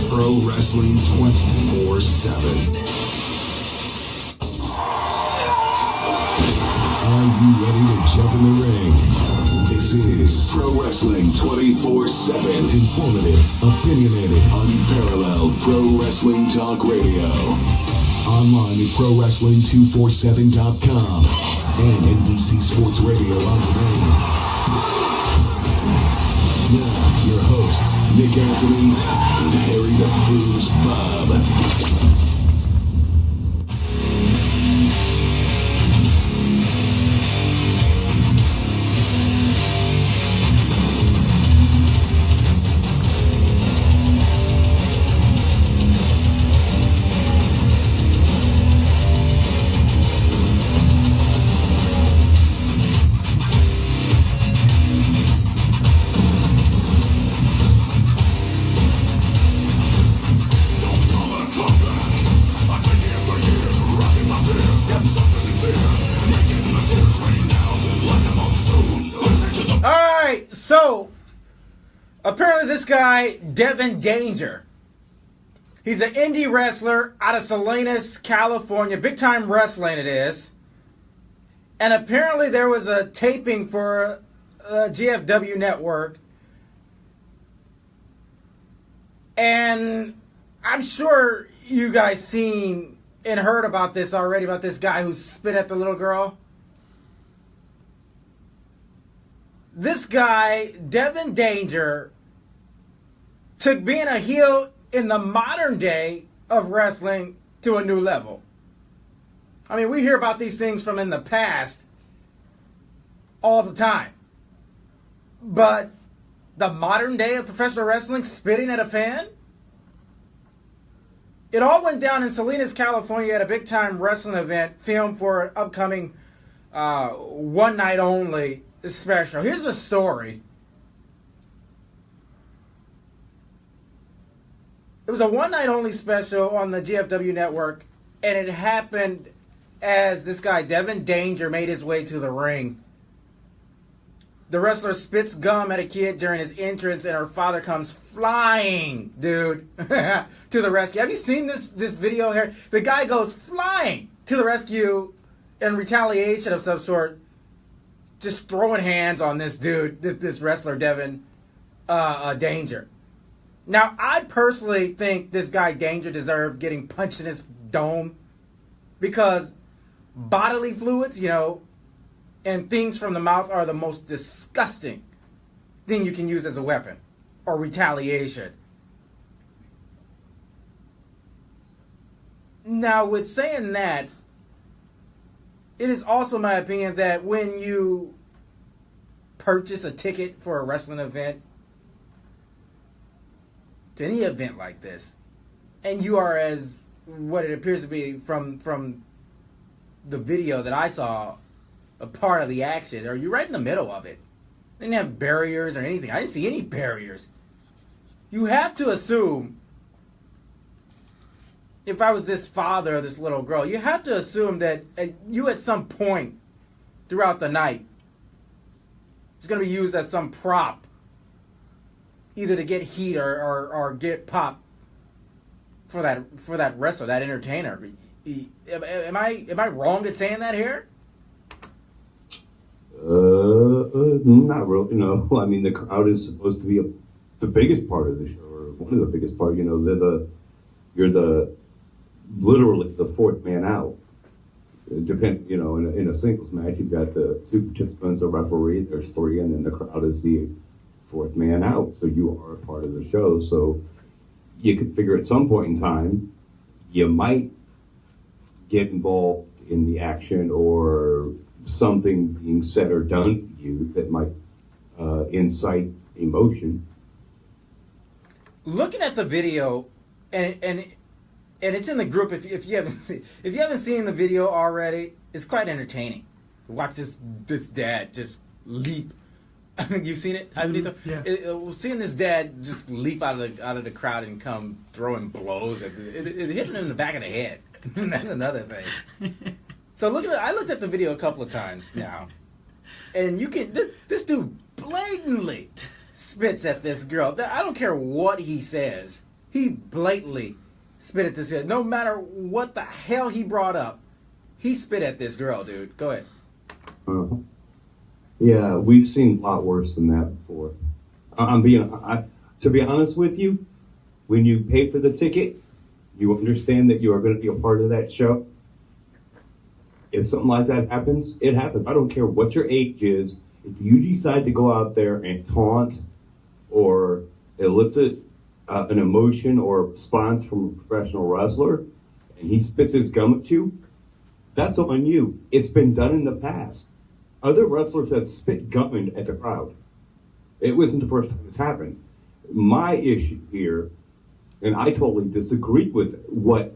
Pro Wrestling 24/7. Are you ready to jump in the ring? This is Pro Wrestling 24/7. Informative, opinionated, unparalleled Pro Wrestling Talk Radio. Online at ProWrestling247.com and NBC Sports Radio on demand. Now, your hosts, Nick Anthony and Harry the Booze Bob. Apparently this guy, Devin Danger, he's an indie wrestler out of Salinas, California. Big Time Wrestling it is. And apparently there was a taping for GFW Network. And I'm sure you guys seen and heard about this already, about this guy who spit at the little girl. This guy, Devin Danger, took being a heel in the modern day of wrestling to a new level. I mean, we hear about these things from in the past all the time. But the modern day of professional wrestling, spitting at a fan? It all went down in Salinas, California at a Big Time Wrestling event filmed for an upcoming one night only special. Here's the story. It was a one night only special on the GFW network, and it happened as this guy, Devin Danger, made his way to the ring. The wrestler spits gum at a kid during his entrance, and her father comes flying, dude, to the rescue. Have you seen this video here? The guy goes flying to the rescue in retaliation of some sort, just throwing hands on this dude, this wrestler, Devin Danger. Now, I personally think this guy Danger deserved getting punched in his dome because bodily fluids, and things from the mouth are the most disgusting thing you can use as a weapon or retaliation. Now, with saying that, it is also my opinion that when you purchase a ticket for a wrestling event, to any event like this, and you are, as what it appears to be from the video that I saw, a part of the action, or you're right in the middle of it. They didn't have barriers or anything. I didn't see any barriers. You have to assume, if I was this father of this little girl, you have to assume that you at some point throughout the night is going to be used as some prop, either to get heat or get pop for that wrestler, that entertainer. Am I wrong in saying that here? Not really. No, I mean the crowd is supposed to be the biggest part of the show, or one of the biggest part. You're literally the fourth man out. In a singles match, you've got the two participants, a referee. There's three, and then the crowd is the fourth man out. So you are a part of the show. So you could figure at some point in time, you might get involved in the action or something being said or done to you that might incite emotion. Looking at the video, and it's in the group. If you haven't seen the video already, it's quite entertaining. Watch this dad just leap. You've seen it, Ivanito? Yeah. Seeing this dad just leap out of the crowd and come throwing blows it hit him in the back of the head. That's another thing. So I looked at the video a couple of times now, and you can this dude blatantly spits at this girl. I don't care what he says. He blatantly spit at this girl. No matter what the hell he brought up, he spit at this girl, dude. Go ahead. Yeah, we've seen a lot worse than that before. To be honest with you, when you pay for the ticket, you understand that you are going to be a part of that show. If something like that happens, it happens. I don't care what your age is. If you decide to go out there and taunt or elicit an emotion or response from a professional wrestler, and he spits his gum at you, that's on you. It's been done in the past. Other wrestlers have spit gum at the crowd. It wasn't the first time it's happened. My issue here, and I totally disagree with what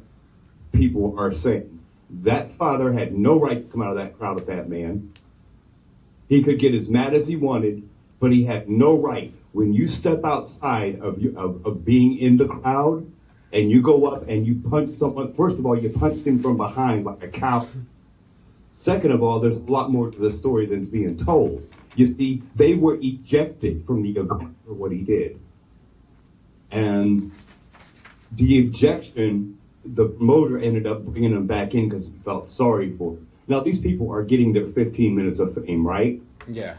people are saying, that father had no right to come out of that crowd with that man. He could get as mad as he wanted, but he had no right. When you step outside of being in the crowd and you go up and you punch someone, first of all, you punched him from behind like a cow. Second of all, there's a lot more to the story than's being told. You see, they were ejected from the event for what he did. And the ejection, the promoter ended up bringing him back in because he felt sorry for him. Now, these people are getting their 15 minutes of fame, right? Yeah.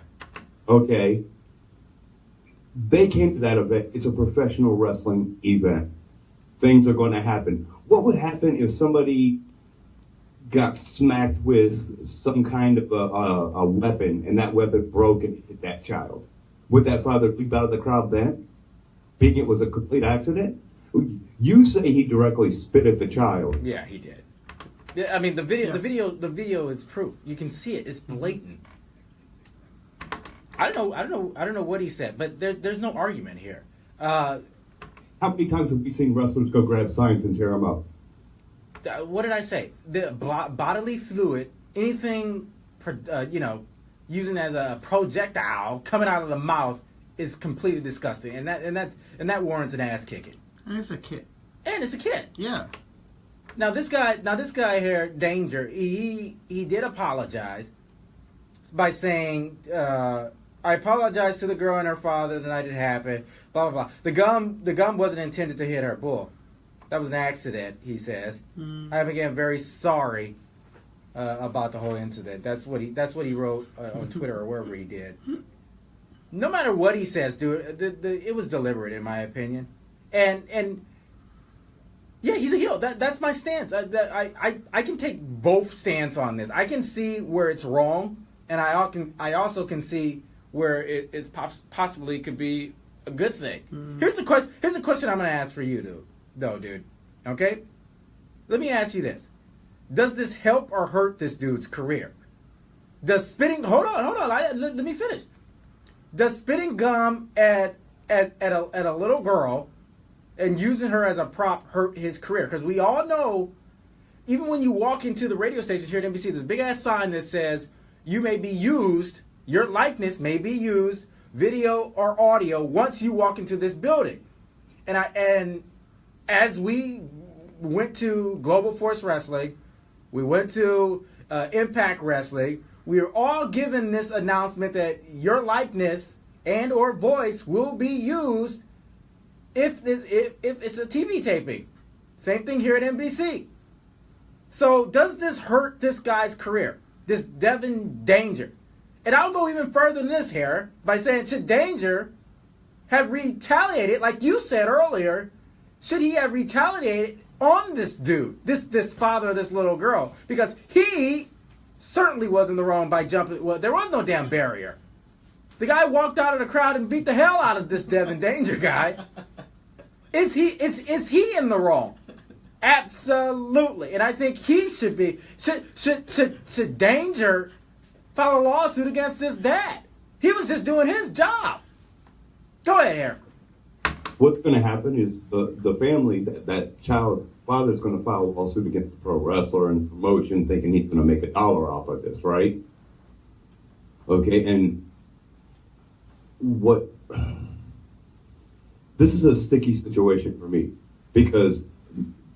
Okay. They came to that event. It's a professional wrestling event. Things are going to happen. What would happen if somebody got smacked with some kind of a weapon and that weapon broke and hit that child? Would that father leap out of the crowd then, being it was a complete accident? You say he directly spit at the child. Yeah, he did. Yeah, I mean, the video is proof. You can see it. It's blatant. I don't know what he said, but there's no argument here. How many times have we seen wrestlers go grab signs and tear them up? What did I say? The bodily fluid, anything, using as a projectile coming out of the mouth is completely disgusting, and that warrants an ass kicking. And it's a kid. Yeah. Now this guy here, Danger, he did apologize by saying, I apologize to the girl and her father the night it happened, blah, blah, blah. The gum wasn't intended to hit her bull. That was an accident, he says. I am again very sorry about the whole incident. That's what he wrote on Twitter or wherever he did. No matter what he says, dude, it was deliberate in my opinion. And yeah, he's a heel. That's my stance. I can take both stance on this. I can see where it's wrong, and I also can see where it's possibly could be a good thing. Here's the question I'm going to ask for you, dude. Okay? Let me ask you this. Does this help or hurt this dude's career? Does spitting... Hold on. Let me finish. Does spitting gum at a little girl and using her as a prop hurt his career? Because we all know, even when you walk into the radio station here at NBC, there's a big-ass sign that says, you may be used, your likeness may be used, video or audio, once you walk into this building. And as we went to Global Force Wrestling, we went to Impact Wrestling, we are all given this announcement that your likeness and or voice will be used if it's a TV taping. Same thing here at NBC. So does this hurt this guy's career? This Devin Danger? And I'll go even further than this here by saying, should Danger have retaliated, like you said earlier, should he have retaliated on this dude, this father of this little girl? Because he certainly was in the wrong by jumping. Well, there was no damn barrier. The guy walked out of the crowd and beat the hell out of this Devin Danger guy. Is he in the wrong? Absolutely. And I think he should be. Should Danger file a lawsuit against his dad? He was just doing his job. Go ahead, Eric. What's going to happen is the family, that child's father is going to file a lawsuit against the pro wrestler and promotion, thinking he's going to make $1 off of this, right? Okay, and this is a sticky situation for me, because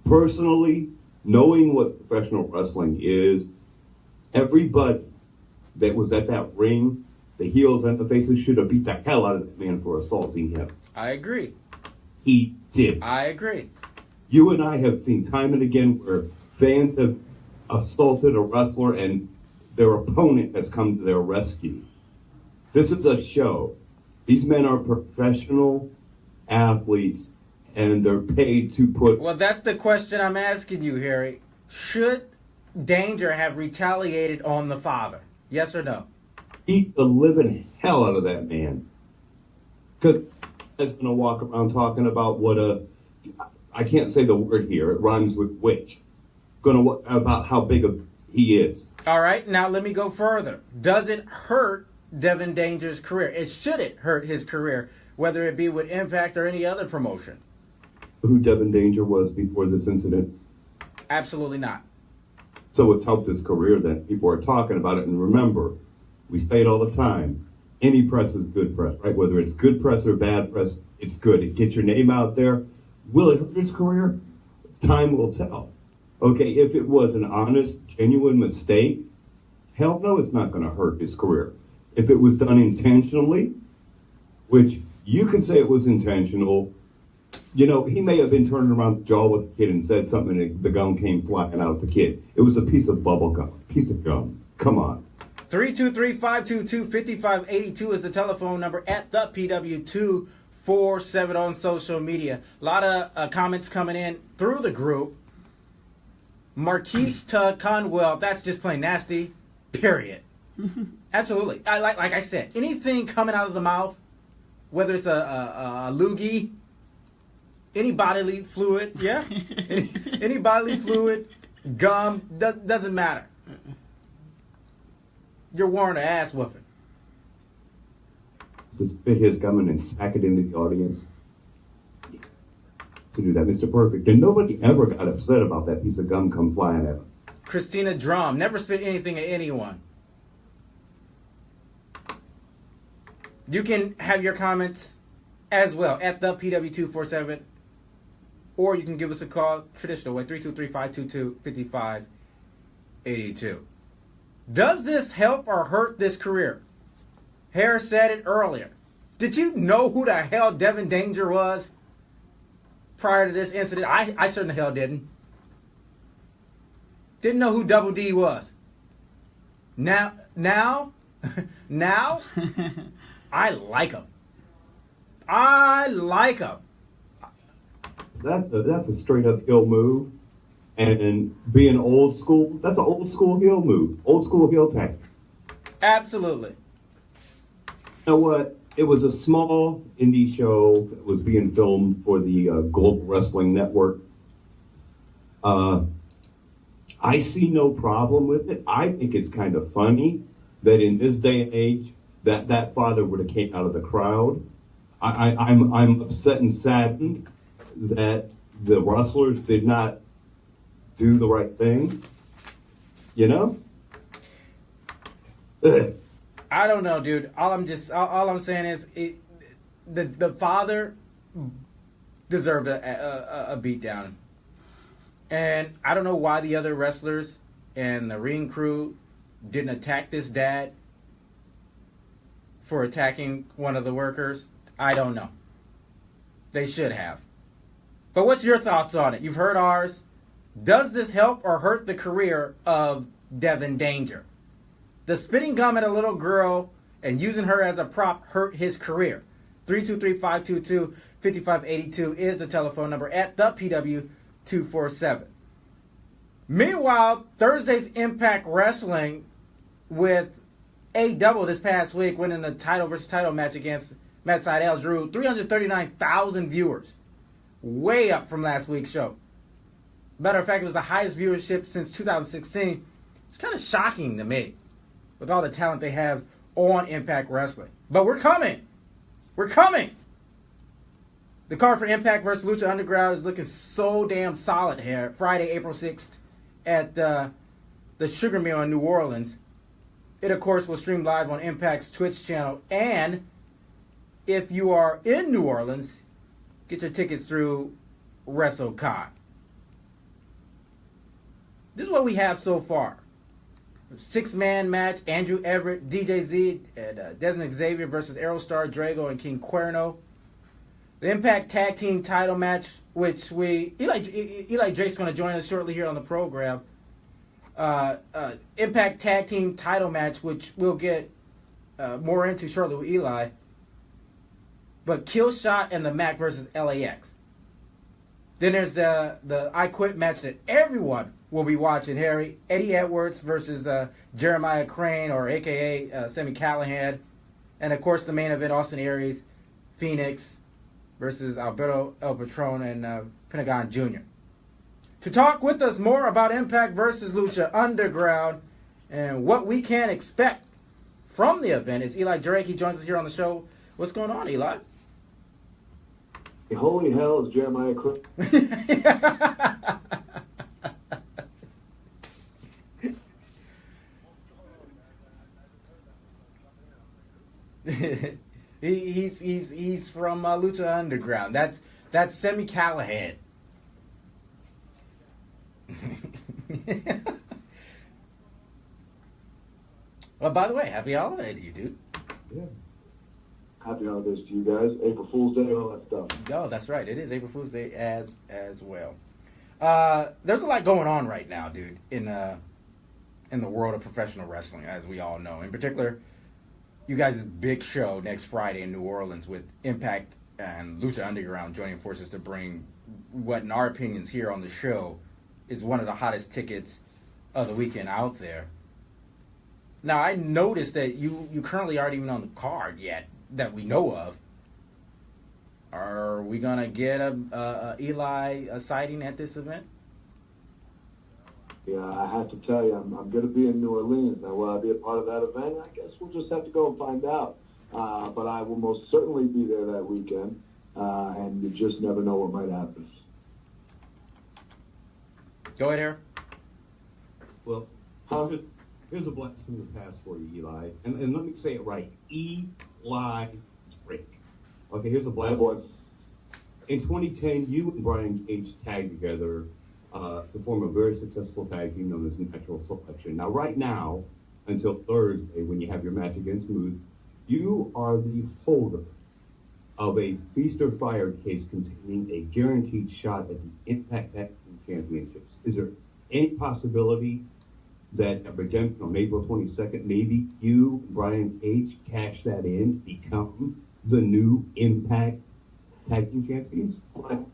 personally, knowing what professional wrestling is, everybody that was at that ring the heels and the faces should have beat the hell out of that man for assaulting him. I agree. He did. I agree. You and I have seen time and again where fans have assaulted a wrestler and their opponent has come to their rescue. This is a show. These men are professional athletes, and they're paid to put... Well, that's the question I'm asking you, Harry. Should Danger have retaliated on the father? Yes or no? Beat the living hell out of that man. Because he's going to walk around talking about what a... I can't say the word here. It rhymes with witch. About how big he is. All right, now let me go further. Does it hurt Devin Danger's career? It shouldn't hurt his career, whether it be with Impact or any other promotion. Who Devin Danger was before this incident? Absolutely not. So it's helped his career that people are talking about it. And remember, we say it all the time. Any press is good press, right? Whether it's good press or bad press, it's good. It gets your name out there. Will it hurt his career? Time will tell. Okay, if it was an honest, genuine mistake, hell no, it's not going to hurt his career. If it was done intentionally, which you can say it was intentional, you know, he may have been turning around the jaw with the kid and said something and the gum came flying out the kid. It was a piece of bubble gum, piece of gum. Come on. 323-522-5582 is the telephone number at the PW247 on social media. A lot of comments coming in through the group. Marquise to Conwell, that's just plain nasty, period. Absolutely. Like I said, anything coming out of the mouth, whether it's a loogie, any bodily fluid, yeah? any bodily fluid, gum, doesn't matter. You're warranting an ass whooping. To spit his gum and then smack it into the audience. To do that, Mr. Perfect. And nobody ever got upset about that piece of gum come flying at him. Christina Drum, never spit anything at anyone. You can have your comments as well at the PW247, or you can give us a call traditional way, 323-522-5582. Does this help or hurt this career? Harris said it earlier. Did you know who the hell Devin Danger was prior to this incident? I certainly hell didn't. Didn't know who Double D was. Now, I like him. I like him. So that's a straight up heel move. And being old school, that's an old school heel move. Old school heel tactic. Absolutely. You know what? It was a small indie show that was being filmed for the Global Wrestling Network. I see no problem with it. I think it's kind of funny that in this day and age that father would have came out of the crowd. I'm upset and saddened that the wrestlers did not do the right thing. You know? Ugh. I don't know, dude. All I'm saying is the father deserved a beatdown. And I don't know why the other wrestlers and the ring crew didn't attack this dad for attacking one of the workers. I don't know. They should have. But what's your thoughts on it? You've heard ours. Does this help or hurt the career of Devin Danger? The spitting gum at a little girl and using her as a prop hurt his career. 323-522-5582 is the telephone number at the PW247. Meanwhile, Thursday's Impact Wrestling with A-Double this past week winning the title versus title match against Matt Sydal drew 339,000 viewers. Way up from last week's show. Matter of fact, it was the highest viewership since 2016. It's kind of shocking to me with all the talent they have on Impact Wrestling. But we're coming. We're coming. The card for Impact versus Lucha Underground is looking so damn solid here. Friday, April 6th at the Sugar Mill in New Orleans. It, of course, will stream live on Impact's Twitch channel. And if you are in New Orleans, get your tickets through WrestleCon. This is what we have so far. 6-man match, Andrew Everett, DJ and Desmond Xavier versus Aerostar, Drago, and King Cuerno. The Impact Tag Team title match, which Eli Drake's going to join us shortly here on the program. Impact Tag Team title match, which we'll get more into shortly with Eli. But Killshot and the Mac versus LAX. Then there's the I Quit match that everyone will be watching, Harry. Eddie Edwards versus Jeremiah Crane, or a.k.a. Sami Callihan. And, of course, the main event, Austin Aries, Phoenix versus Alberto El Patron and Pentagon Jr. To talk with us more about Impact versus Lucha Underground and what we can expect from the event is Eli Drake. He joins us here on the show. What's going on, Eli? Holy hell is Jeremiah Crane. He's from Lucha Underground. That's Sami Callihan. Well, by the way, happy holiday to you, dude. Yeah. Happy holidays to you guys. April Fool's Day, all that stuff. Oh, that's right. It is April Fool's Day as well. There's a lot going on right now, dude, in the world of professional wrestling, as we all know. In particular, you guys' big show next Friday in New Orleans with Impact and Lucha Underground joining forces to bring what, in our opinions here on the show, is one of the hottest tickets of the weekend out there. Now, I noticed that you currently aren't even on the card yet that we know of. Are we going to get a Eli sighting at this event? Yeah, I have to tell you, I'm going to be in New Orleans. Now, will I be a part of that event? I guess we'll just have to go and find out. But I will most certainly be there that weekend, and you just never know what might happen. Go ahead, Eric. Well, here's a blast from the past for you, Eli. And let me say it right. Eli Drake. Okay, here's a blast. In 2010, you and Brian Cage tagged together to form a very successful tag team known as Natural Selection. Now, right now, until Thursday, when you have your match against Smooth, you are the holder of a Feast or Fire case containing a guaranteed shot at the Impact Tag Team Championships. Is there any possibility that at redemption on April 22nd, maybe you, Brian Cage, cash that in to become the new Impact Tag Team Champions? Well,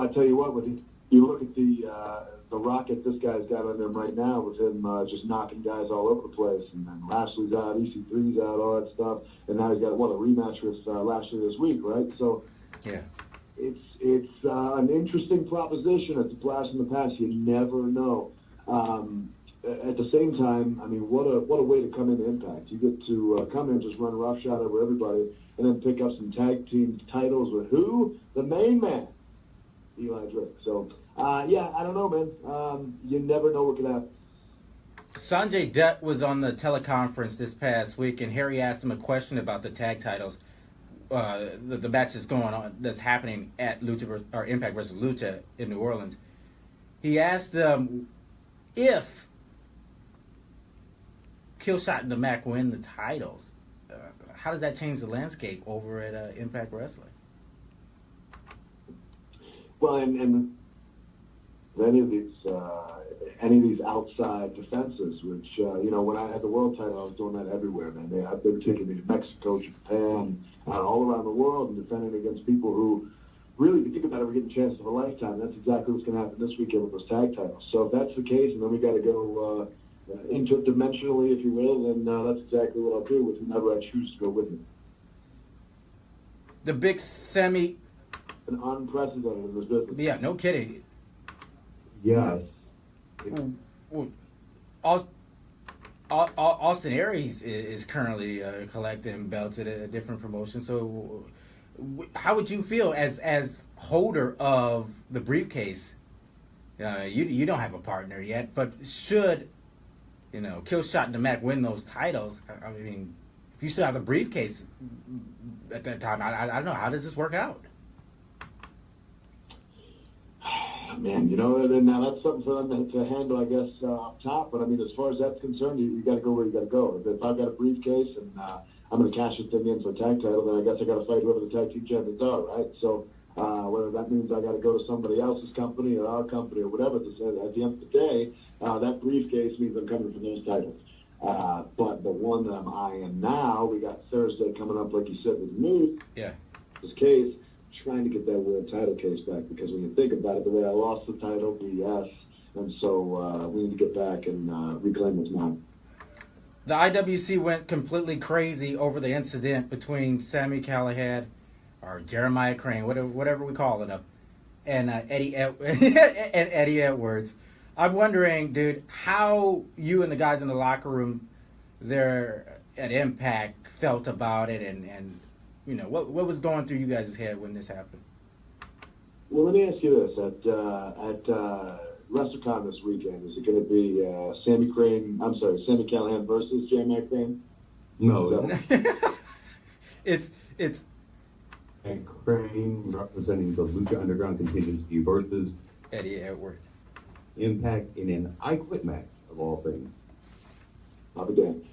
I tell you what, when you look at the rocket this guy's got on him right now, with him just knocking guys all over the place, and then Lashley's out, EC3's out, all that stuff, and now he's got, a rematch with Lashley this week, right? So, yeah, it's an interesting proposition. It's a blast from the past. You never know. At the same time, I mean, what a way to come into Impact. You get to come in, just run roughshod over everybody, and then pick up some tag team titles with who? The main man, Eli Drake. So, yeah, I don't know, man. You never know what could happen. Sanjay Dutt was on the teleconference this past week, and Harry asked him a question about the tag titles. The match that's going on, that's happening at Impact versus Lucha in New Orleans. He asked if Killshot and the Mac win the titles, how does that change the landscape over at Impact Wrestling? Well, and any of these outside defenses, which when I had the world title, I was doing that everywhere, man. They were taking me to Mexico, Japan, all around the world, and defending against people who really, if you think about it, we're getting a chance of a lifetime. That's exactly what's going to happen this weekend with those tag titles. So if that's the case, and then we got to go interdimensionally, if you will, then that's exactly what I'll do with whomever I choose to go with me. The big Sami. An unprecedented in this business. Yeah, no kidding. Yeah. Austin Aries is currently collecting belts at a different promotion. So, how would you feel as holder of the briefcase? You don't have a partner yet, but should Killshot and the Mac win those titles? I mean, if you still have the briefcase at that time, I don't know. How does this work out? Man, now that's something for them to handle, I guess, up top. But I mean, as far as that's concerned, you got to go where you got to go. If I've got a briefcase and I'm going to cash this thing in for a tag title, then I guess I got to fight whoever the tag team champions are, right? So whether that means I got to go to somebody else's company or our company or whatever, at the end of the day, that briefcase means I'm coming for those titles. But the one that I'm eyeing now, we got Thursday coming up, like you said, with me. Yeah. This case, trying to get that world title case back, because when you think about it, the way I lost the title, BS, and so we need to get back and reclaim what's mine. The IWC went completely crazy over the incident between Sami Callihan, or Jeremiah Crane, whatever we call it, and Eddie Edwards. I'm wondering, dude, how you and the guys in the locker room there at Impact felt about it, and what was going through you guys' head when this happened? Well, let me ask you this: at WrestleCon this weekend, is it going to be Sami Callihan versus Jeremiah Crane? No, it's and Crane representing the Lucha Underground contingency versus Eddie Edwards. Impact in an I Quit match, of all things. I'll be damned.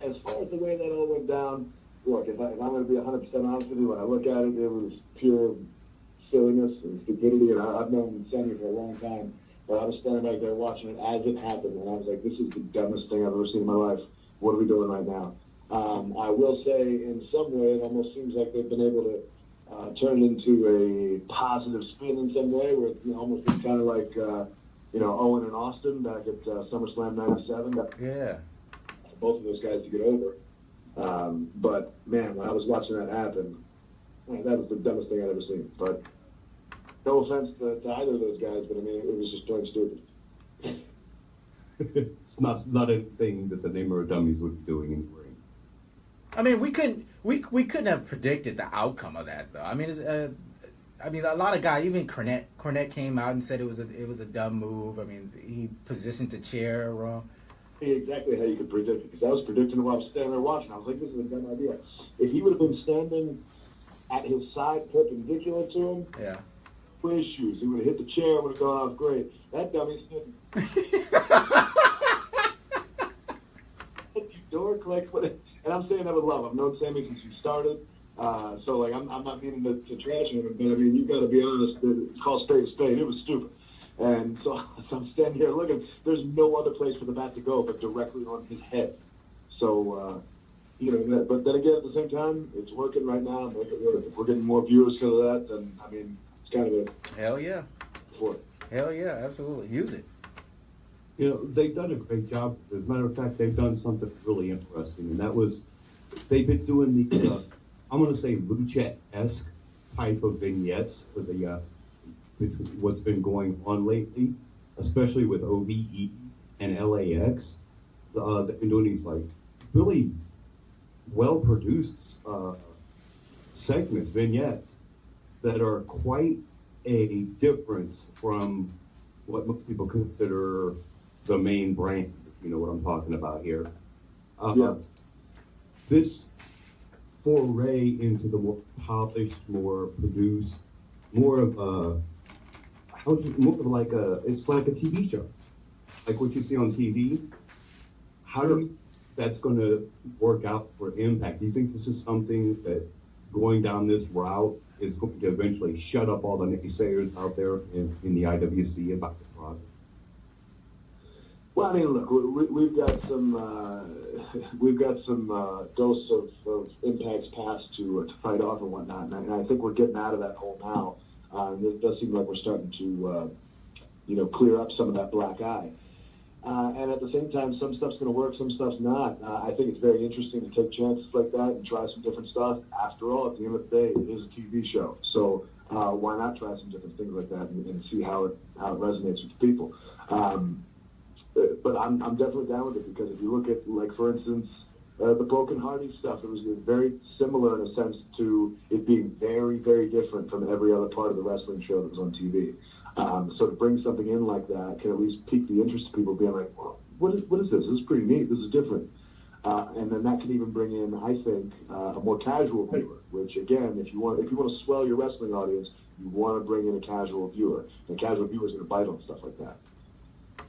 As far as the way that all went down, look, if I'm going to be 100% honest with you, when I look at it, it was pure silliness and stupidity, and I've known Sammy for a long time, but I was standing back there watching it as it happened, and I was like, this is the dumbest thing I've ever seen in my life. What are we doing right now? I will say, in some way, it almost seems like they've been able to turn it into a positive spin in some way, where it's almost kind of like, Owen and Austin back at SummerSlam '97. Yeah. Both of those guys to get over. But, man, when I was watching that happen, that was the dumbest thing I'd ever seen. But no offense to either of those guys, but, I mean, it was just plain stupid. It's not anything that the Name of Dummies would be doing in the ring. I mean, we couldn't have predicted the outcome of that, though. I mean, a lot of guys, even Cornette came out and said it was a dumb move. I mean, he positioned the chair wrong. Exactly how you could predict it, because I was predicting it while I was standing there watching. I was like, this is a dumb idea. If he would have been standing at his side perpendicular to him, yeah, with his shoes, he would have hit the chair and would have gone off great. That dummy stood. You dork, like what? And I'm saying that with love. I've known Sammy since he started, so like I'm not meaning to trash him, but I mean, you got to be honest. It's called spade a spade. It was stupid. And so I'm standing here looking. There's no other place for the bat to go but directly on his head. So, but then again, at the same time, it's working right now. Make it work. If we're getting more viewers because of that, then, I mean, it's kind of a... Hell yeah. For it. Hell yeah, absolutely. Use it. They've done a great job. As a matter of fact, they've done something really interesting, and that was they've been doing these, I'm going to say, lucha-esque type of vignettes for the what's been going on lately, especially with OVE and LAX. They've been doing these like really well-produced segments, vignettes that are quite a difference from what most people consider the main brand, if you know what I'm talking about here. This foray into the more polished, more produced, more of a it's like a TV show, like what you see on TV. How do you, that's going to work out for Impact? Do you think this is something that going down this route is going to eventually shut up all the naysayers out there in the IWC about the product? Well, I mean, look, we've got some dose of Impact's past to fight off and whatnot, and I think we're getting out of that hole now. It does seem like we're starting to, clear up some of that black eye. And at the same time, some stuff's going to work, some stuff's not. I think it's very interesting to take chances like that and try some different stuff. After all, at the end of the day, it is a TV show. So why not try some different things like that and see how it resonates with people. But I'm definitely down with it, because if you look at, like, for instance, the Broken Hardy stuff, it was very similar in a sense to it being very, very different from every other part of the wrestling show that was on TV. So to bring something in like that can at least pique the interest of people, being like, well, what is this? This is pretty neat. This is different. And then that can even bring in, I think, a more casual viewer. Which, again, if you want to swell your wrestling audience, You want to bring in a casual viewer. The casual viewer is going to bite on stuff like that.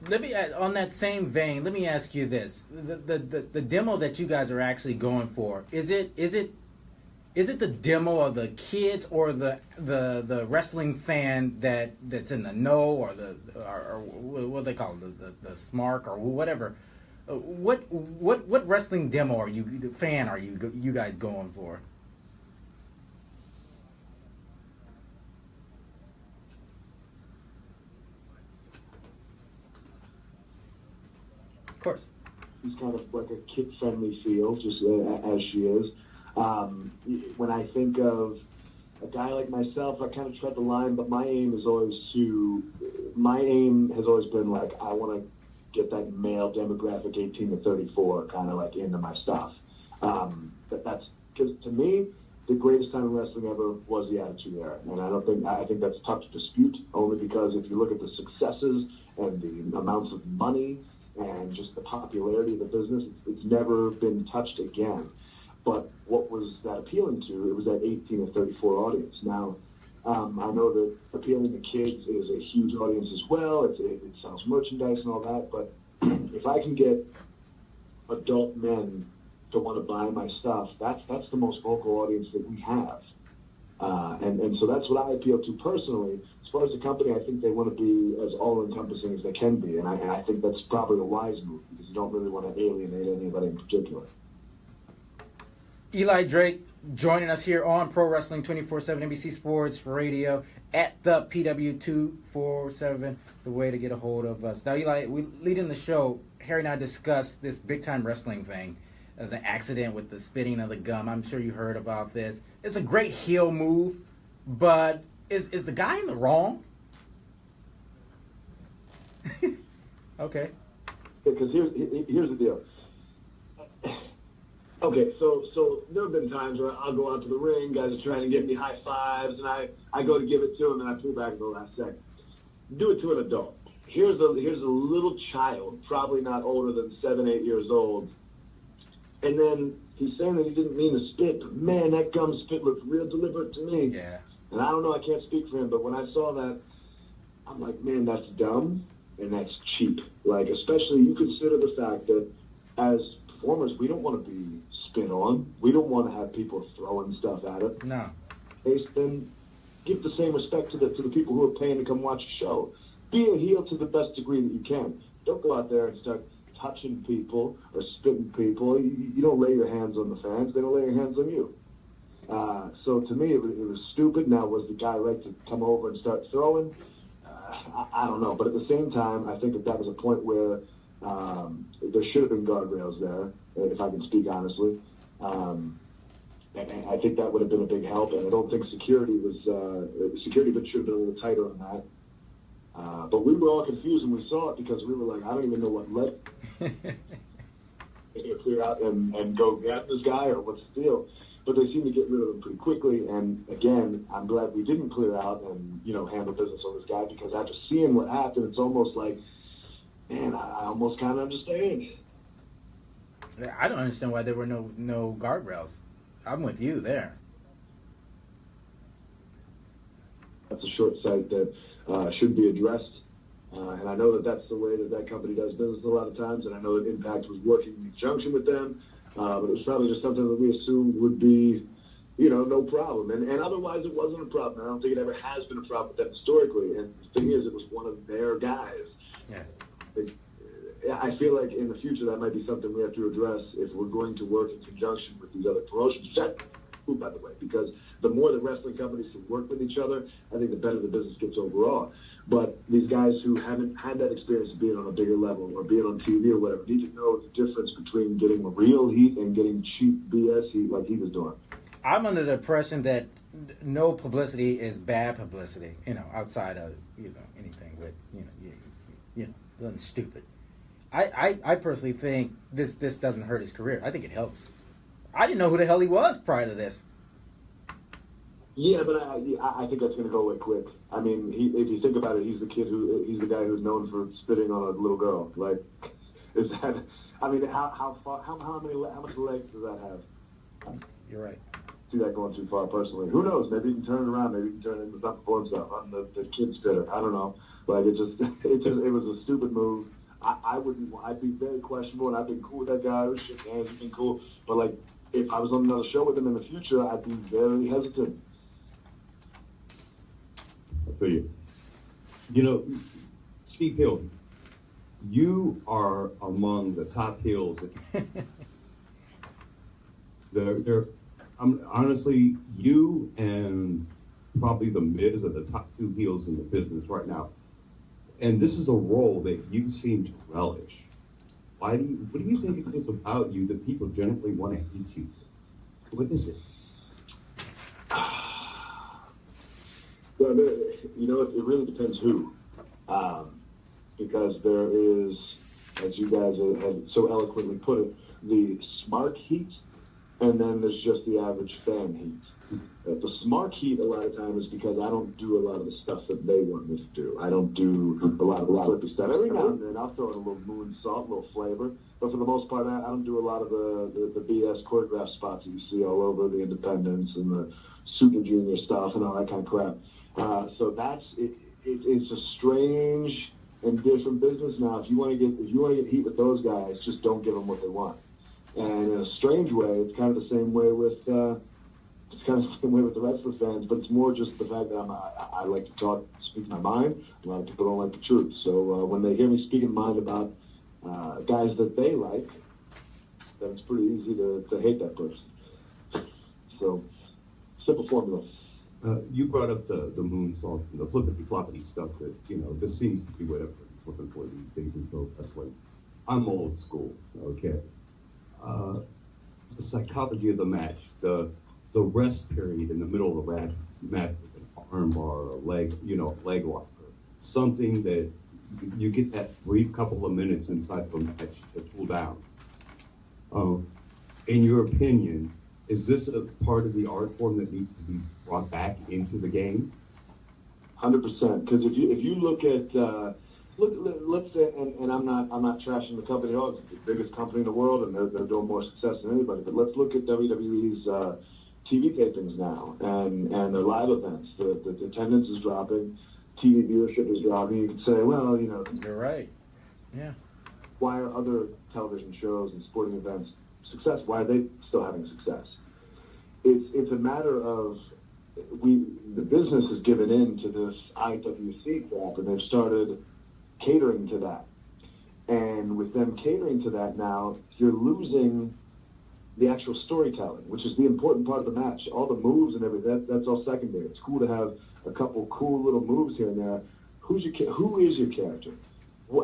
Let me, on that same vein, let me ask you this: the demo that you guys are actually going for, is it the demo of the kids or the wrestling fan that's in the know, or or what they call it, the smart or whatever? What wrestling demo are you guys going for? Of course. She's kind of like a kid-friendly feel, just as she is. When I think of a guy like myself, I kind of tread the line, but my aim has always been like, I want to get that male demographic 18 to 34 kind of like into my stuff. That's because to me, the greatest time in wrestling ever was the Attitude Era, and I think that's tough to dispute, only because if you look at the successes and the amounts of money and just the popularity of the business, it's never been touched again. But what was that appealing to? It was that 18 to 34 audience. Now, I know that appealing to kids is a huge audience as well. It sells merchandise and all that. But if I can get adult men to want to buy my stuff, that's the most vocal audience that we have. And so that's what I appeal to personally. As far as the company, I think they want to be as all-encompassing as they can be. And I think that's probably a wise move, because you don't really want to alienate anybody in particular. Eli Drake joining us here on Pro Wrestling 24/7 NBC Sports Radio at the PW247, the way to get a hold of us. Now, Eli, we lead in the show. Harry and I discussed this big-time wrestling thing, the accident with the spitting of the gum. I'm sure you heard about this. It's a great heel move, but is the guy in the wrong? Okay. Because here's the deal. Okay, so there have been times where I'll go out to the ring, guys are trying to give me high fives, and I go to give it to them, and I pull back at the last second. Do it to an adult. Here's a little child, probably not older than 7, 8 years old, and then he's saying that he didn't mean to spit, but man, that gum spit looked real deliberate to me. Yeah. And I don't know, I can't speak for him, but when I saw that, I'm like, man, that's dumb, and that's cheap. Like, especially you consider the fact that as performers, we don't want to be spit on. We don't want to have people throwing stuff at it. No. Then give the same respect to the people who are paying to come watch a show. Be a heel to the best degree that you can. Don't go out there and start touching people or spitting people. You don't lay your hands on the fans. They don't lay their hands on you. So to me, it was stupid. Now, was the guy right to come over and start throwing? I don't know. But at the same time, I think that was a point where there should have been guardrails there, if I can speak honestly. And I think that would have been a big help. And I don't think security should have been a little tighter on that. But we were all confused when we saw it, because we were like, I don't even know what led to clear out and go grab this guy, or what's the deal. But they seemed to get rid of him pretty quickly. And again, I'm glad we didn't clear out and handle business on this guy, because after seeing what happened, it's almost like, man, I almost kind of understand. I don't understand why there were no guardrails. I'm with you there. That's a short sight that should be addressed. And I know that's the way that company does business a lot of times, and I know that Impact was working in conjunction with them, but it was probably just something that we assumed would be, no problem. And otherwise, it wasn't a problem. I don't think it ever has been a problem with them historically. And the thing is, it was one of their guys. Yeah. I feel like in the future that might be something we have to address if we're going to work in conjunction with these other promotions. That's cool, by the way, because the more the wrestling companies can work with each other, I think the better the business gets overall. But these guys who haven't had that experience of being on a bigger level or being on TV or whatever need to know the difference between getting real heat and getting cheap BS heat like he was doing. I'm under the impression that no publicity is bad publicity, outside of, anything with, something stupid. I personally think this doesn't hurt his career. I think it helps. I didn't know who the hell he was prior to this. Yeah, but I think that's going to go away quick. I mean, if you think about it, he's the guy who's known for spitting on a little girl. Like, is that? I mean, how much legs does that have? You're right. see that going too far personally. Who knows? Maybe he can turn it around. Maybe he can turn it into something for himself. I'm the kid spitter. I don't know. Like it was a stupid move. I'd be very questionable, and I've been cool with that guy. We shook hands, he's been cool. But like, if I was on another show with him in the future, I'd be very hesitant. I feel you. You know, Steve Hill, you are among the top heels. Honestly, you and probably the Miz are the top two heels in the business right now. And this is a role that you seem to relish. What do you think it is about you that people generally want to hate you? What is it? Well, you know, it really depends who. Because there is, as you guys have so eloquently put it, the smart heat, and then there's just the average fan heat. The smart heat a lot of times is because I don't do a lot of the stuff that they want me to do. I don't do a lot of flippy stuff. Every now and then I'll throw in a little moon salt, a little flavor. But for the most part, I don't do a lot of the BS choreographed spots that you see all over the Independence and the Super Junior stuff and all that kind of crap. So that's it. It's a strange and different business now. If you want to get heat with those guys, just don't give them what they want. And in a strange way, it's kind of the same way with the wrestler fans, but it's more just the fact that I like to speak my mind. A lot of people don't like the truth. So when they hear me speaking mind about guys that they like, then it's pretty easy to hate that person. So, simple formula. You brought up the moonsault and the flippity-floppity stuff that, you know, this seems to be what everybody's looking for these days in pro wrestling. I'm old school, okay? The psychology of the match, the rest period in the middle of the match with an arm bar, a leg locker, something that you get that brief couple of minutes inside of a match to cool down. In your opinion, is this a part of the art form that needs to be brought back into the game? 100%. Because if you look at let's say, and I'm not trashing the company at all. It's the biggest company in the world, and they're doing more success than anybody. But let's look at WWE's TV tapings now and their live events. The attendance is dropping, TV viewership is dropping. You could say, well, you know, you're right. Yeah. Why are other television shows and sporting events success? Why are they still having success? It's a matter of the business has given in to this IWC crap, and they've started catering to that. And with them catering to that now, you're losing the actual storytelling, which is the important part of the match. All the moves and everything, that's all secondary. It's cool to have a couple cool little moves here and there. Who is your character?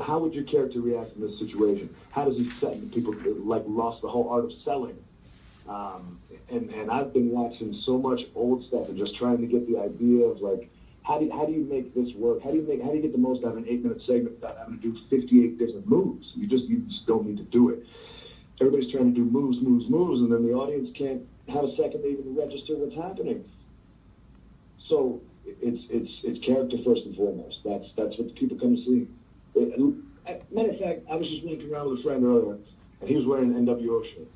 How would your character react in this situation? How does he set? People like lost the whole art of selling. And I've been watching so much old stuff and just trying to get the idea of like, how do you make this work? How do you get the most out of an 8-minute segment without having to do 58 different moves? You just don't need to do it. Everybody's trying to do moves, and then the audience can't have a second to even register what's happening. So it's character first and foremost. That's what the people come to see. Matter of fact, I was just walking around with a friend earlier, and he was wearing an NWO shirt.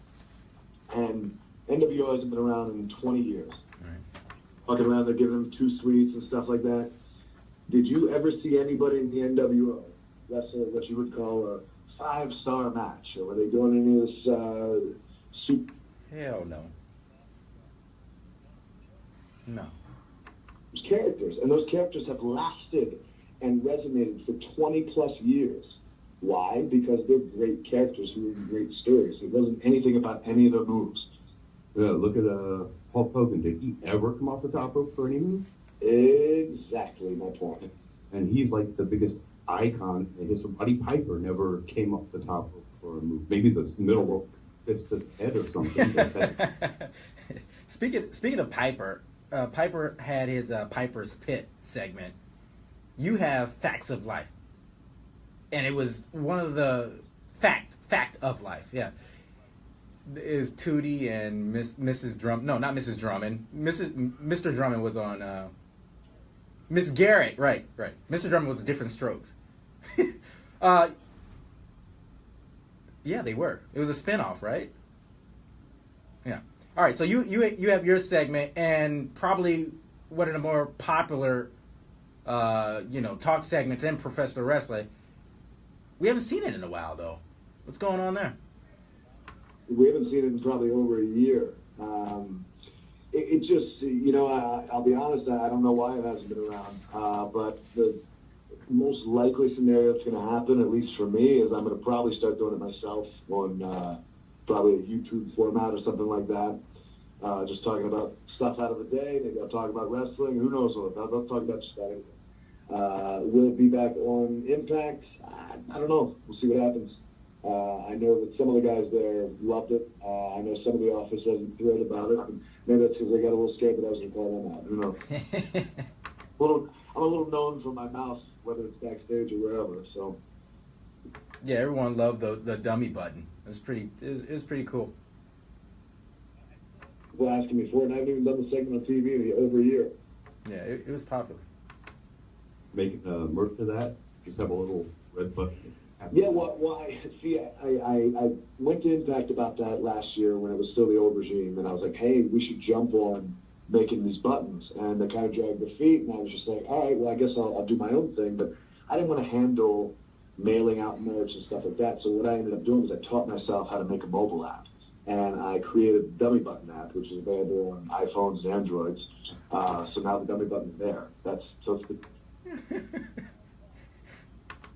And NWO hasn't been around in 20 years. Walking around, they're giving them 2 sweets and stuff like that. Did you ever see anybody in the NWO wrestle what you would call a 5-star match? Or were they doing any of this soup? Hell no. No. There's characters, and those characters have lasted and resonated for 20-plus years. Why? Because they're great characters who have great stories. It wasn't anything about any of their moves. Yeah, look at Hulk Hogan. Did he ever come off the top rope for any move? Exactly my point. And he's like the biggest icon in history. Roddy Piper never came off the top rope for a move. Maybe the middle rope fist to the head or something. Speaking of Piper, Piper had his Piper's Pit segment. You have Facts of Life. And it was one of the fact of life, yeah. Is Tootie and Mrs. Drummond? No, not Mrs. Drummond. Mr. Drummond was on Miss Garrett, right. Mr. Drummond was Different Strokes. Yeah, they were. It was a spinoff, right? Yeah. All right, so you have your segment, and probably one of the more popular, talk segments in professional wrestling. We haven't seen it in a while, though. What's going on there? We haven't seen it in probably over a year. It just, I'll be honest, I don't know why it hasn't been around. But the most likely scenario that's going to happen, at least for me, is I'm going to probably start doing it myself on probably a YouTube format or something like that. Just talking about stuff out of the day. Maybe I'll talk about wrestling. Who knows what? I'll talk about just about anything. Will it be back on Impact? I don't know. We'll see what happens. I know that some of the guys there loved it. I know some of the office wasn't thrilled about it. And maybe that's because they got a little scared that I was going to call them out. Who knows? I'm a little known for my mouth, whether it's backstage or wherever. So. Yeah, everyone loved the dummy button. It was pretty cool. People asking me for it, and I haven't even done the segment on TV in over a year. Yeah, it was popular. Making merch of that, just have a little red button. Yeah, see, I went to Impact about that last year when it was still the old regime, and I was like, hey, we should jump on making these buttons. And they kind of dragged their feet, and I was just like, all right, well, I guess I'll do my own thing. But I didn't want to handle mailing out merch and stuff like that. So what I ended up doing was I taught myself how to make a mobile app. And I created the Dummy Button app, which is available on iPhones and Androids. So now the Dummy Button's there.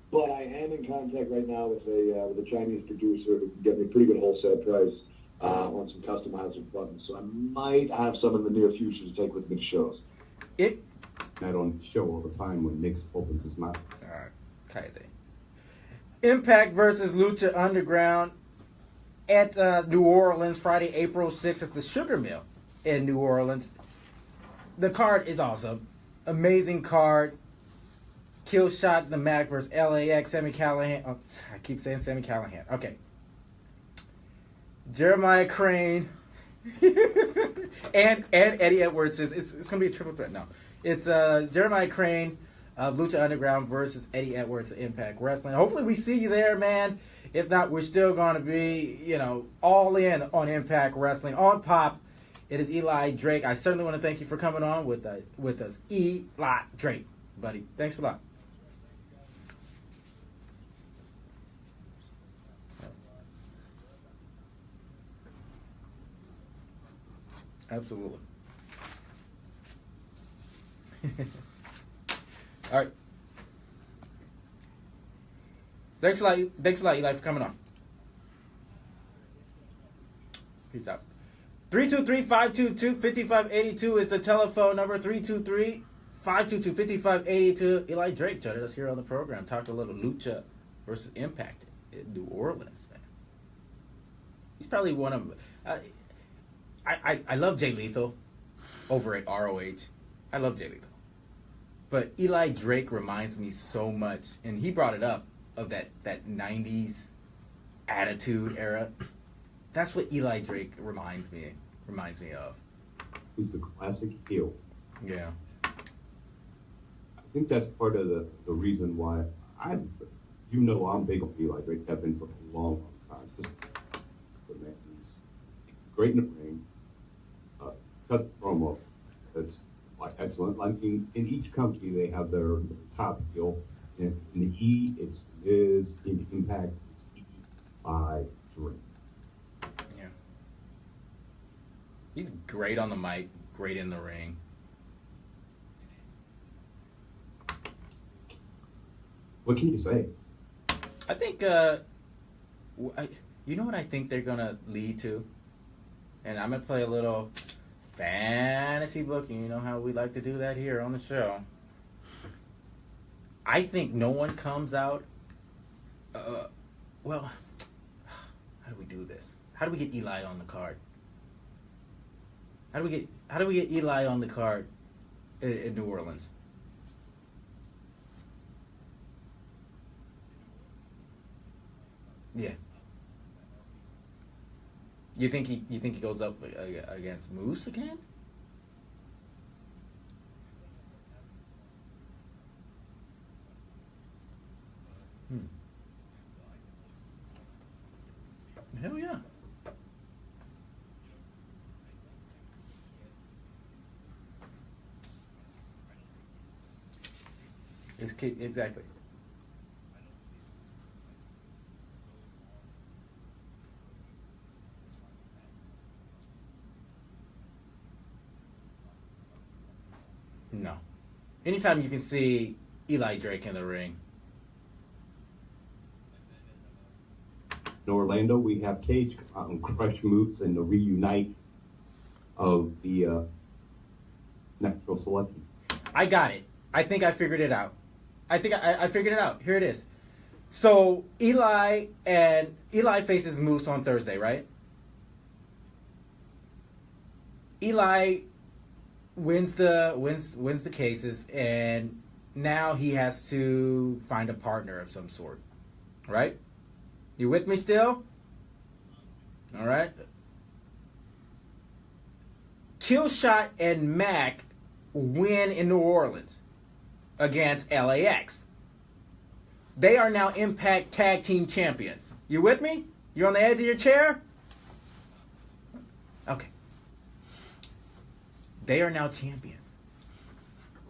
But I am in contact right now with a Chinese producer who can get me a pretty good wholesale price on some customizable buttons. So I might have some in the near future to take with me to shows. I don't show all the time when Nick opens his mouth. All right, okay. Impact versus Lucha Underground at New Orleans, Friday, April 6th at the Sugar Mill in New Orleans. The card is awesome. Amazing card. Killshot, the Mac versus LAX, Sami Callihan. Oh, I keep saying Sami Callihan. Okay. Jeremiah Crane and Eddie Edwards. It's going to be a triple threat. No. It's Jeremiah Crane of Lucha Underground versus Eddie Edwards of Impact Wrestling. Hopefully we see you there, man. If not, we're still going to be, all in on Impact Wrestling. On Pop, it is Eli Drake. I certainly want to thank you for coming on with us. Eli Drake, buddy. Thanks a lot. Absolutely. All right. Thanks a lot, Eli, for coming on. Peace out. 323-522-5582 is the telephone number. 323-522-5582. Eli Drake joined us here on the program. Talked a little Lucha versus Impact in New Orleans, man. He's probably one of... I love Jay Lethal over at ROH. I love Jay Lethal. But Eli Drake reminds me so much, and he brought it up, of that 90s attitude era. That's what Eli Drake reminds me of. He's the classic heel. Yeah. I think that's part of the reason why I'm big on Eli Drake. Have been for a long time. Just the man, he's great in the ring. Cuts the promo. That's excellent. Like in each company, they have their top heel. In the E, it's Liz. In Impact, it's Eli Drake. Yeah. He's great on the mic, great in the ring. What can you say? I think, you know what I think they're going to lead to? And I'm going to play a little fantasy booking. You know how we like to do that here on the show. I think no one comes out. Well, how do we do this? How do we get Eli on the card? How do we get Eli on the card in New Orleans? Yeah. You think he goes up against Moose again? Hell yeah. Exactly. No. Anytime you can see Eli Drake in the ring. In Orlando, we have Cage come out and crush moves and the reunite of the natural selection. I got it. I think I figured it out. I think I figured it out. Here it is. So Eli faces Moose on Thursday, right? Eli wins the cases, and now he has to find a partner of some sort, right? You with me still? All right. Killshot and Mac win in New Orleans against LAX. They are now Impact Tag Team Champions. You with me? You on the edge of your chair? Okay. They are now champions.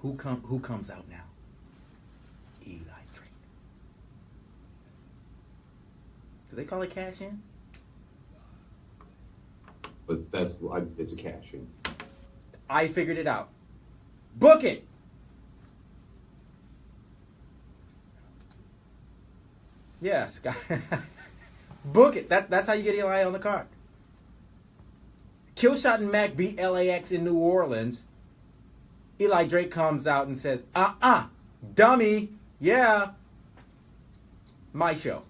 Who comes out now? Eli Drake. Do they call it cash in? But it's a cash in. I figured it out. Book it. Yes, book it. That's how you get Eli on the card. Killshot and Mac beat LAX in New Orleans. Eli Drake comes out and says, dummy, yeah. My show.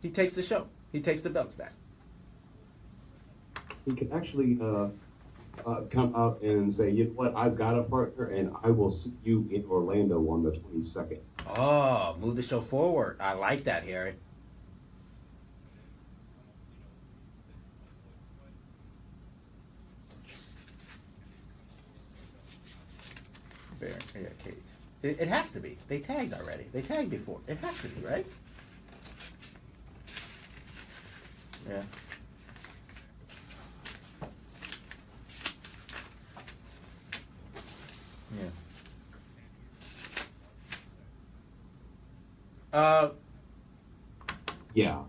He takes the show. He takes the belts back. He could actually come out and say, you know what, I've got a partner, and I will see you in Orlando on the 22nd. Oh, move the show forward. I like that, Harry. Bear, yeah, Cage. It has to be. They tagged already. They tagged before. It has to be, right? Yeah. Yeah. Yeah,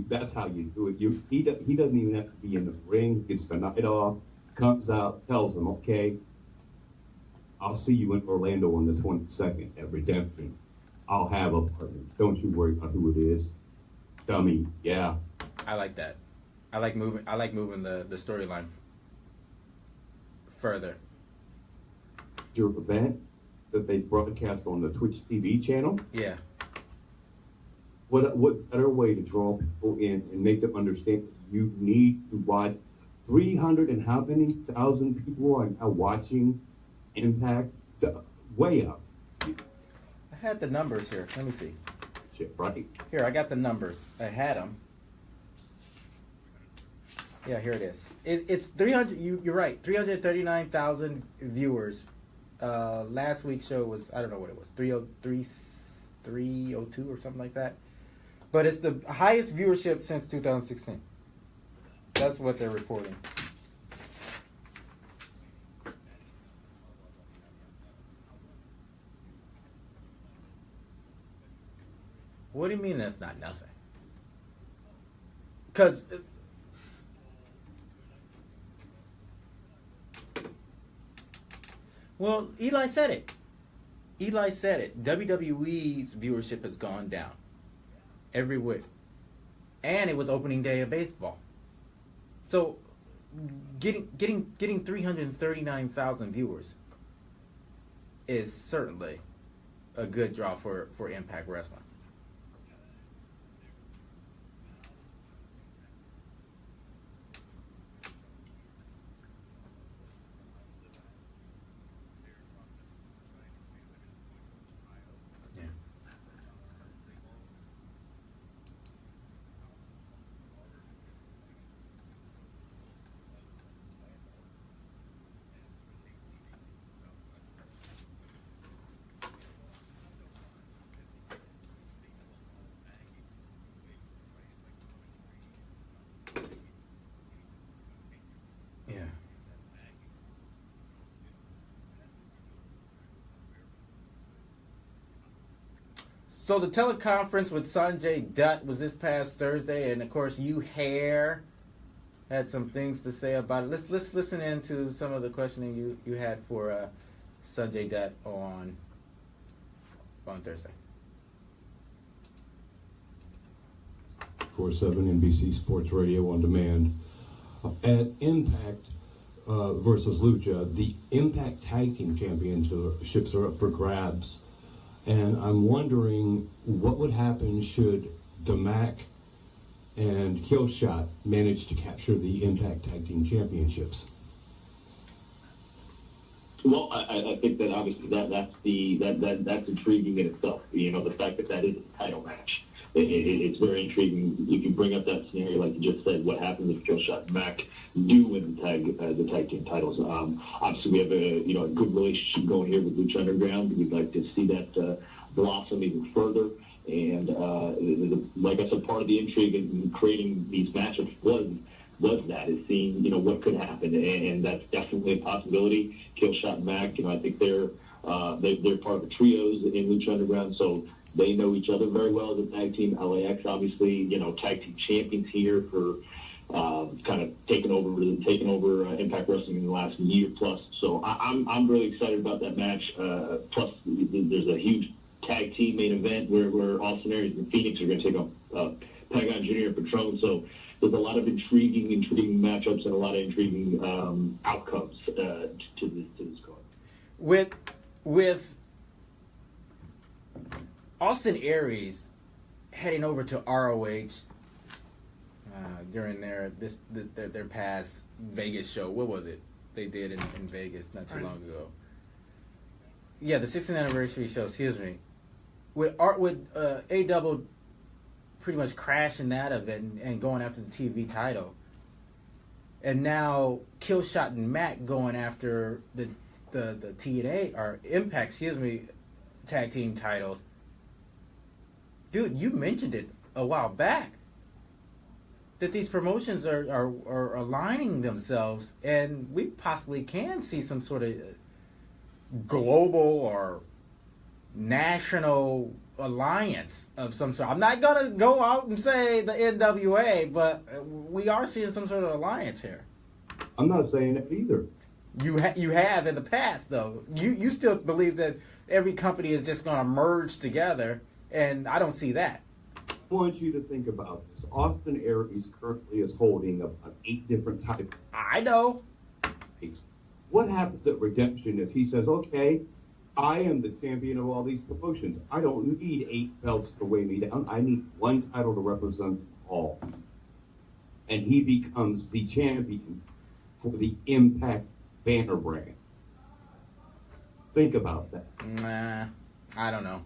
that's how you do it. He doesn't even have to be in the ring. Gets the night off, comes out, tells them, okay, I'll see you in Orlando on the 22nd at Redemption. I'll have a partner. Don't you worry about who it is. Dummy, yeah. I like that. I like moving the storyline further. Your event that they broadcast on the Twitch TV channel. Yeah. What better way to draw people in and make them understand you need to watch 300 and how many thousand people are now watching Impact? Way up. I had the numbers here. Let me see. Shit, right? Here, I got the numbers. I had them. Yeah, here it is. It's 300. You're right. 339,000 viewers. Last week's show was, I don't know what it was, 302 or something like that. But it's the highest viewership since 2016. That's what they're reporting. What do you mean that's not nothing? Because well, Eli said it. Eli said it. WWE's viewership has gone down everywhere, and it was opening day of baseball. So, getting 339,000 viewers is certainly a good draw for Impact Wrestling. So the teleconference with Sanjay Dutt was this past Thursday, and of course, you Hair had some things to say about it. Let's listen in to some of the questioning you had for Sanjay Dutt on Thursday. 4/7 NBC Sports Radio on demand. At Impact versus Lucha, the Impact Tag Team Championships are up for grabs. And I'm wondering what would happen should the Mac and Killshot manage to capture the Impact Tag Team Championships. Well, I think that obviously that's intriguing in itself. You know, the fact that is a title match. It's very intriguing. If you bring up that scenario, like you just said, what happens if Killshot and Mac do win the tag team titles? Obviously, we have a good relationship going here with Lucha Underground. We'd like to see that blossom even further. And like I said, part of the intrigue in creating these matchups is seeing what could happen, and that's definitely a possibility. Killshot and Mac, I think they're part of the trios in Lucha Underground, so they know each other very well as a tag team. LAX, obviously, tag team champions here for kind of taking over Impact Wrestling in the last year plus. So I'm really excited about that match. Plus, there's a huge tag team main event where Austin Aries and Phoenix are going to take on Pentagon Jr. and Patron. So there's a lot of intriguing matchups and a lot of intriguing outcomes to this card. With Austin Aries heading over to ROH during their past Vegas show. What was it they did in Vegas not too long ago? Yeah, the 60th anniversary show. Excuse me. With A-Double pretty much crashing that event and going after the TV title, and now Killshot and Mac going after the TNA or Impact, tag team titles. Dude, you mentioned it a while back that these promotions are aligning themselves, and we possibly can see some sort of global or national alliance of some sort. I'm not gonna go out and say the NWA, but we are seeing some sort of alliance here. I'm not saying that either. You have in the past, though. You still believe that every company is just going to merge together, and I don't see that. I want you to think about this. Austin Aries currently is holding about 8 different types. I know. What happens at Redemption if he says, okay, I am the champion of all these promotions. I don't need 8 belts to weigh me down. I need 1 title to represent all. And he becomes the champion for the Impact banner brand. Think about that. Nah, I don't know.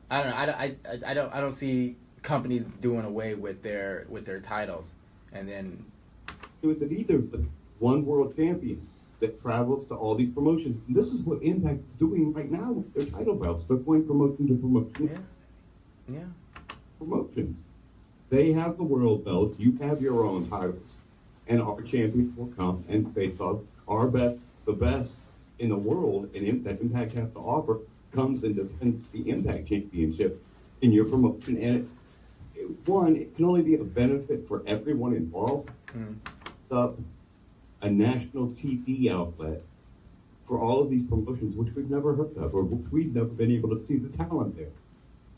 I don't see companies doing away with their titles and then with it either, but one world champion that travels to all these promotions. And this is what Impact is doing right now with their title belts. They're going promotion to promotion. Yeah. Promotions. They have the world belts. You have your own titles. And our champions will come and face off. The best in the world and that Impact has to offer comes and defends the Impact Championship in your promotion. And it can only be a benefit for everyone involved. It's a national TV outlet for all of these promotions, which we've never heard of, or which we've never been able to see the talent there.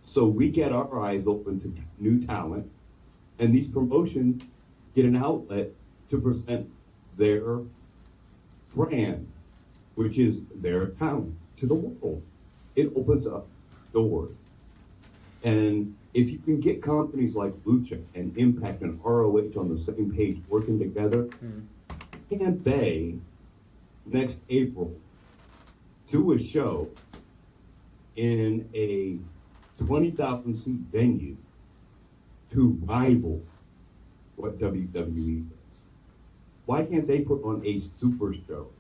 So we get our eyes open to new talent, and these promotions get an outlet to present their brand, which is their talent, to the world. It opens up doors. And if you can get companies like Lucha and Impact and ROH on the same page working together, can't they, next April, do a show in a 20,000-seat venue to rival what WWE does? Why can't they put on a super show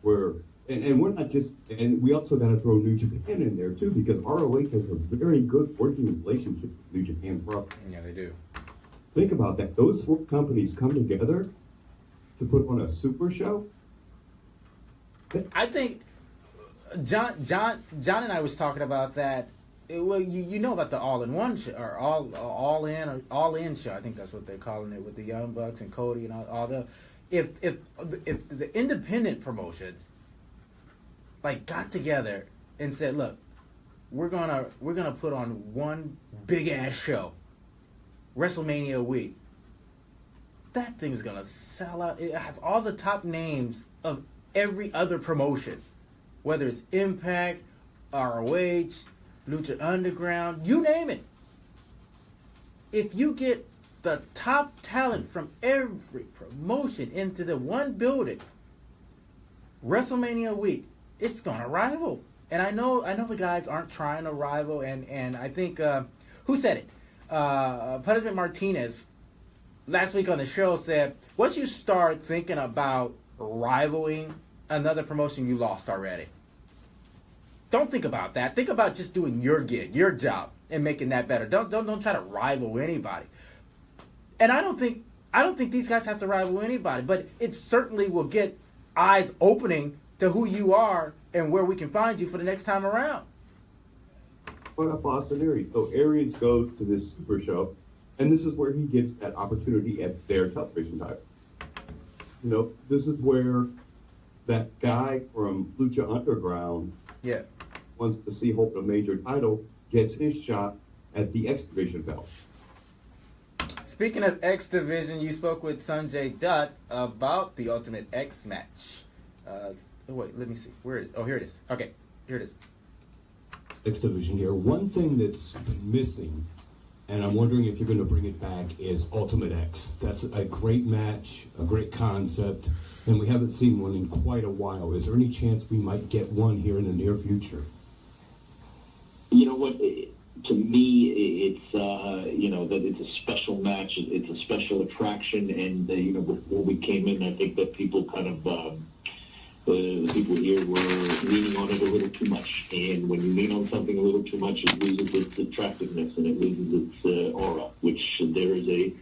where, and we're not just, and we also got to throw New Japan in there too, because ROH has a very good working relationship with New Japan Pro. Yeah, they do. Think about that. Those 4 companies come together to put on a super show. I think John and I was talking about that well, you know about the all-in-one show or all-in show. I think that's what they're calling it with the Young Bucks and Cody and all the. If the independent promotions like got together and said, look, we're gonna put on one big ass show, WrestleMania week. That thing's gonna sell out. It has all the top names of every other promotion, whether it's Impact, ROH, Lucha Underground, you name it. If you get the top talent from every promotion into the one building, WrestleMania week, it's gonna rival. And I know the guys aren't trying to rival, and I think who said it? Punishment Martinez last week on the show said, once you start thinking about rivaling another promotion, you lost already. Don't think about that. Think about just doing your gig, your job, and making that better. Don't try to rival anybody. And I don't think these guys have to rival anybody, but it certainly will get eyes opening to who you are and where we can find you for the next time around. What about Austin Aries? So Aries goes to this super show, and this is where he gets that opportunity at their television title. You know, this is where that guy from Lucha Underground wants to see hold a major title, gets his shot at the X Division belt. Speaking of X Division, you spoke with Sanjay Dutt about the Ultimate X match. Wait, let me see. Where is it? Oh, here it is. Okay, here it is. X Division here. One thing that's been missing, and I'm wondering if you're going to bring it back, is Ultimate X. That's a great match, a great concept, and we haven't seen one in quite a while. Is there any chance we might get one here in the near future? You know what? To me, it's that it's a special match. It's a special attraction, and before we came in, I think that people kind of the people here were leaning on it a little too much. And when you lean on something a little too much, it loses its attractiveness and it loses its aura. Which there is a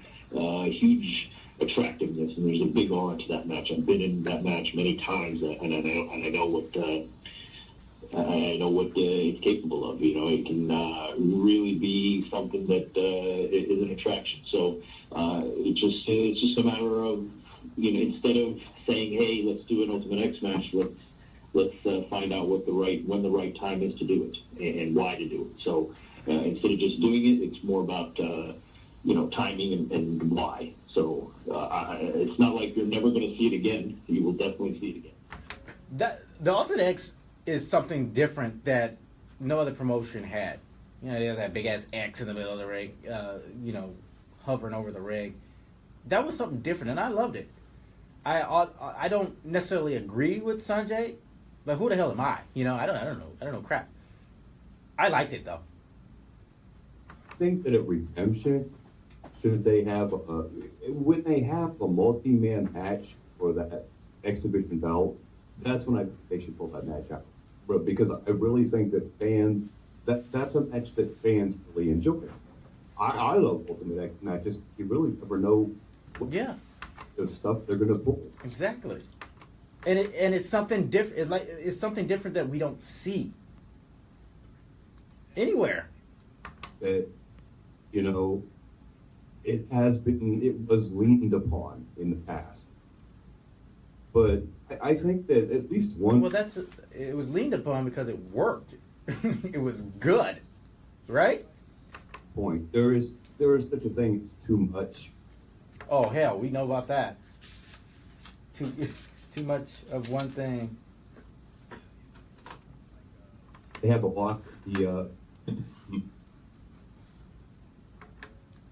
huge attractiveness, and there's a big aura to that match. I've been in that match many times, and I know what. I know what it's capable of. You know, it can really be something that is an attraction. So it's just a matter of, instead of saying, hey, let's do an Ultimate X match, let's find out when the right time is to do it and why to do it. So instead of just doing it, it's more about timing and why. So it's not like you're never going to see it again. You will definitely see it again. The Ultimate X is something different that no other promotion had. They have that big ass X in the middle of the ring, hovering over the ring. That was something different, and I loved it. I don't necessarily agree with Sanjay, but who the hell am I? I don't know crap. I liked it though. I think that at Redemption, should they have when they have a multi-man match for that X Division belt, that's when I think they should pull that match out. Because I really think that fans, that's a match that fans really enjoy. I love Ultimate X matches. You really never know what the stuff they're going to pull. Exactly. And it's something different. It's something different that we don't see anywhere. That, it was leaned upon in the past. But I think that at least one... Well, it was leaned upon because it worked. It was good, right? Point. There is such a thing as too much. Oh, hell, we know about that. Too much of one thing. They have to lock the...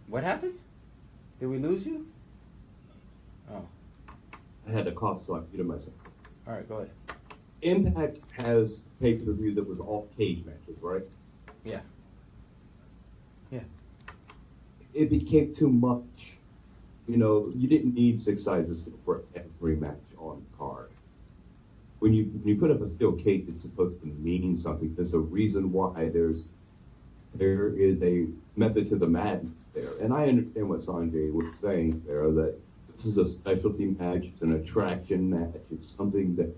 What happened? Did we lose you? Oh. I had to cough, so I muted myself. All right, go ahead. Impact has pay-per-view that was all cage matches, right? Yeah. Yeah. It became too much. You didn't need 6 sizes for every match on the card. When you put up a steel cage, it's supposed to mean something. There's a reason why there is a method to the madness there. And I understand what Sanjay was saying there, that this is a specialty match. It's an attraction match. It's something that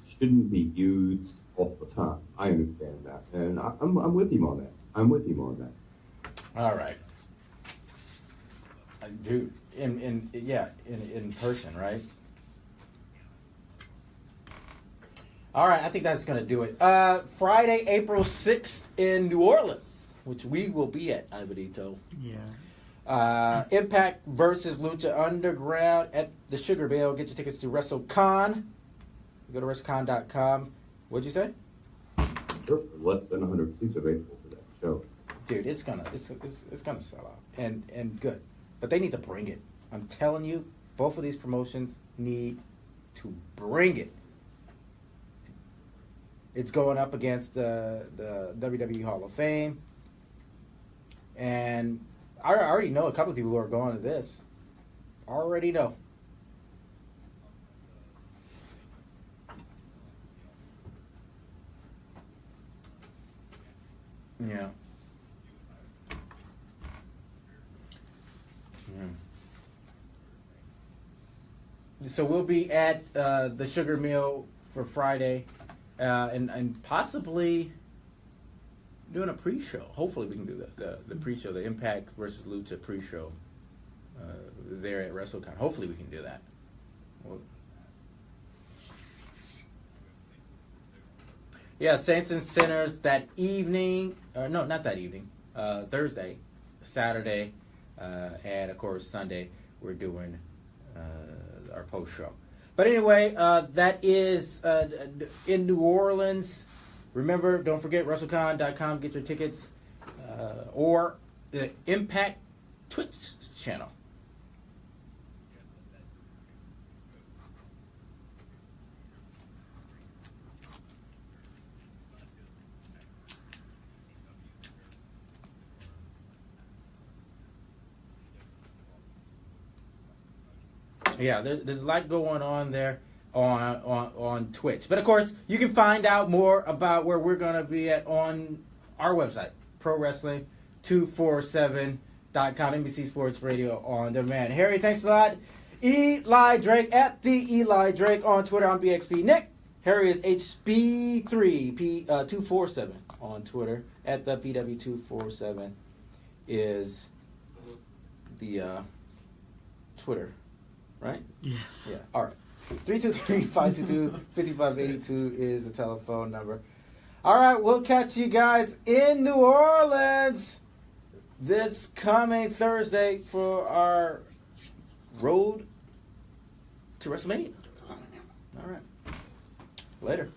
shouldn't be used all the time. I understand that, and I'm with him on that. I'm with him on that. All right. Dude, in person, right? All right, I think that's going to do it. Friday, April 6th in New Orleans, which we will be at, Alvarito. Yeah. Impact versus Lucha Underground at the Sugar Bill. Get your tickets to WrestleCon. Go to WrestleCon.com. What'd you say? Sure, less than 100 seats available for that show. Dude, it's gonna sell out, and good. But they need to bring it. I'm telling you, both of these promotions need to bring it. It's going up against the WWE Hall of Fame, and I already know a couple of people who are going to this. Already know. Yeah. So we'll be at the Sugar Mill for Friday, and possibly doing a pre-show. Hopefully we can do the pre-show, the Impact versus Lucha pre-show there at WrestleCon. Hopefully we can do that. Yeah, Saints and Sinners that evening. No, not that evening. Thursday, Saturday, and of course Sunday we're doing our post show. But anyway, that is in New Orleans. Remember, don't forget WrestleCon.com. Get your tickets, or the Impact Twitch channel. Yeah, there's a lot going on there on Twitch. But, of course, you can find out more about where we're going to be at on our website, ProWrestling247.com, NBC Sports Radio on demand. Harry, thanks a lot. Eli Drake at the Eli Drake on Twitter. I'm BXP Nick. Harry is HB3P247 on Twitter. At the PW247 is the Twitter. Right? Yes. Yeah. All right. 323-522-5582 is the telephone number. All right. We'll catch you guys in New Orleans this coming Thursday for our road to WrestleMania. All right. Later.